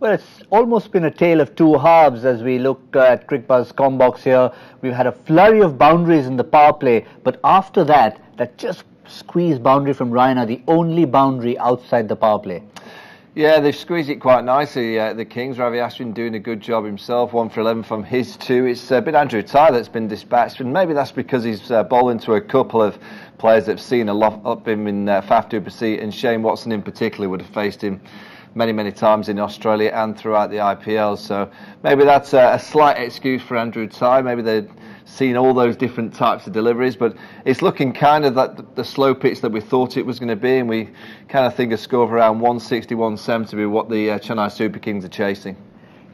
Well, it's almost been a tale of two halves as we look at Cricbuzz Comm box here. We've had a flurry of boundaries in the power play, but after that, that just squeezed boundary from Raina, the only boundary outside the power play. Yeah, they've squeezed it quite nicely, the Kings. R Ashwin doing a good job himself, 1 for 11 from his two. It's been Andrew Ty that's been dispatched, and maybe that's because he's bowling to a couple of players that have seen a lot of him in Faf and Shane Watson in particular would have faced him many times in Australia and throughout the IPL. So maybe that's a slight excuse for Andrew Ty. Maybe they've seen all those different types of deliveries, but it's looking kind of like the slow pitch that we thought it was going to be, and we kind of think a score of around 160, 170 be what the Chennai Super Kings are chasing.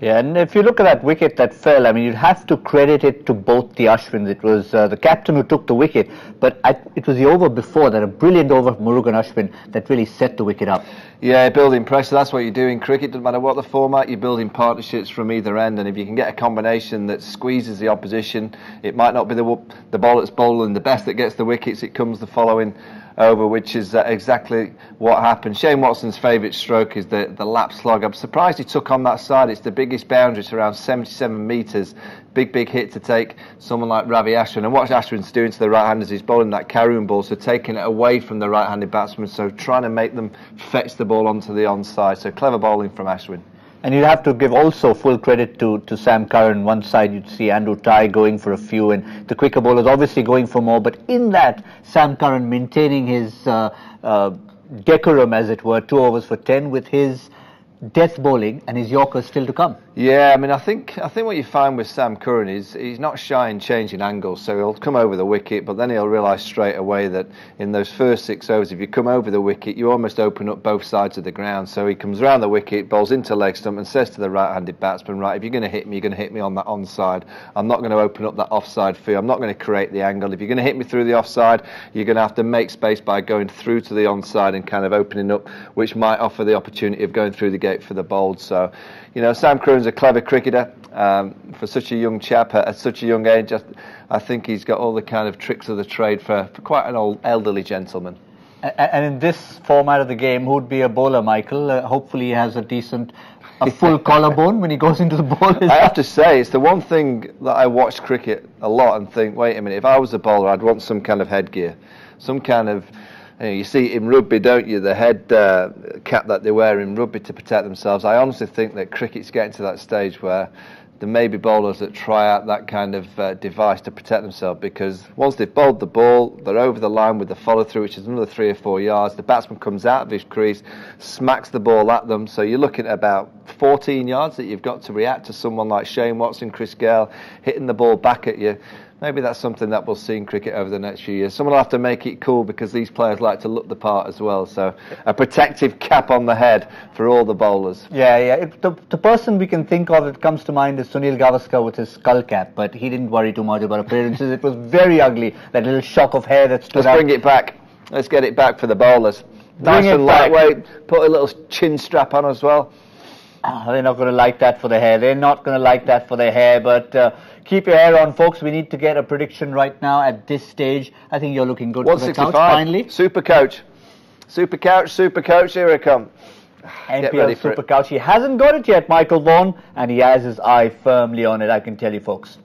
Yeah, and if you look at that wicket that fell, I mean, you'd have to credit it to both the Ashwins. It was the captain who took the wicket, but it was the over before that, a brilliant over from Murugan Ashwin, that really set the wicket up. Yeah, building pressure, that's what you do in cricket. Doesn't matter what the format, you're building partnerships from either end, and if you can get a combination that squeezes the opposition, it might not be the ball that's bowling the best that gets the wickets, it comes the following over, which is exactly what happened. Shane Watson's favourite stroke is the lap slog. I'm surprised he took on that side. It's the biggest boundary, it's around 77 metres. Big hit to take someone like Ravi Ashwin. And what Ashwin's doing to the right-handers, he's bowling that carrying ball, so taking it away from the right-handed batsman, so trying to make them fetch the ball onto the onside. So clever bowling from Ashwin. And you'd have to give also full credit to Sam Curran. One side you'd see Andrew Ty going for a few, and the quicker bowlers obviously going for more. But in that, Sam Curran maintaining his decorum, as it were, 2 overs for 10 with his death bowling and his Yorkers still to come. Yeah, I mean, I think what you find with Sam Curran is he's not shy in changing angles, so he'll come over the wicket, but then he'll realise straight away that in those first 6 overs, if you come over the wicket, you almost open up both sides of the ground. So he comes around the wicket, bowls into leg stump and says to the right-handed batsman, right, if you're going to hit me, you're going to hit me on that onside. I'm not going to open up that offside field. I'm not going to create the angle. If you're going to hit me through the offside, you're going to have to make space by going through to the onside and kind of opening up, which might offer the opportunity of going through the gate for the bowled. So, you know, Sam Curran's a clever cricketer for such a young chap at such a young age. I think he's got all the kind of tricks of the trade for quite an old elderly gentleman. And in this format of the game, who'd be a bowler, Michael? Hopefully he has a full collarbone when he goes into the ball. I have to say, it's the one thing that I watch cricket a lot and think, wait a minute, if I was a bowler, I'd want some kind of headgear, some kind of... You see it in rugby, don't you? The head cap that they wear in rugby to protect themselves. I honestly think that cricket's getting to that stage where there may be bowlers that try out that kind of device to protect themselves, because once they've bowled the ball, they're over the line with the follow-through, which is another 3 or 4 yards. The batsman comes out of his crease, smacks the ball at them. So you're looking at about 14 yards that you've got to react to someone like Shane Watson, Chris Gale, hitting the ball back at you. Maybe that's something that we'll see in cricket over the next few years. Someone will have to make it cool, because these players like to look the part as well. So a protective cap on the head for all the bowlers. Yeah. The person we can think of that comes to mind is Sunil Gavaskar with his skull cap, but he didn't worry too much about appearances. It was very ugly, that little shock of hair that stood out. Let's bring it back. Let's get it back for the bowlers. Nice and lightweight. Put a little chin strap on as well. They're not going to like that for the hair. They're not going to like that for their hair, but keep your hair on, folks. We need to get a prediction right now at this stage. I think you're looking good for the couch, finally. Super Coach, here I come. NPL Super Couch. He hasn't got it yet, Michael Vaughan, and he has his eye firmly on it, I can tell you, folks.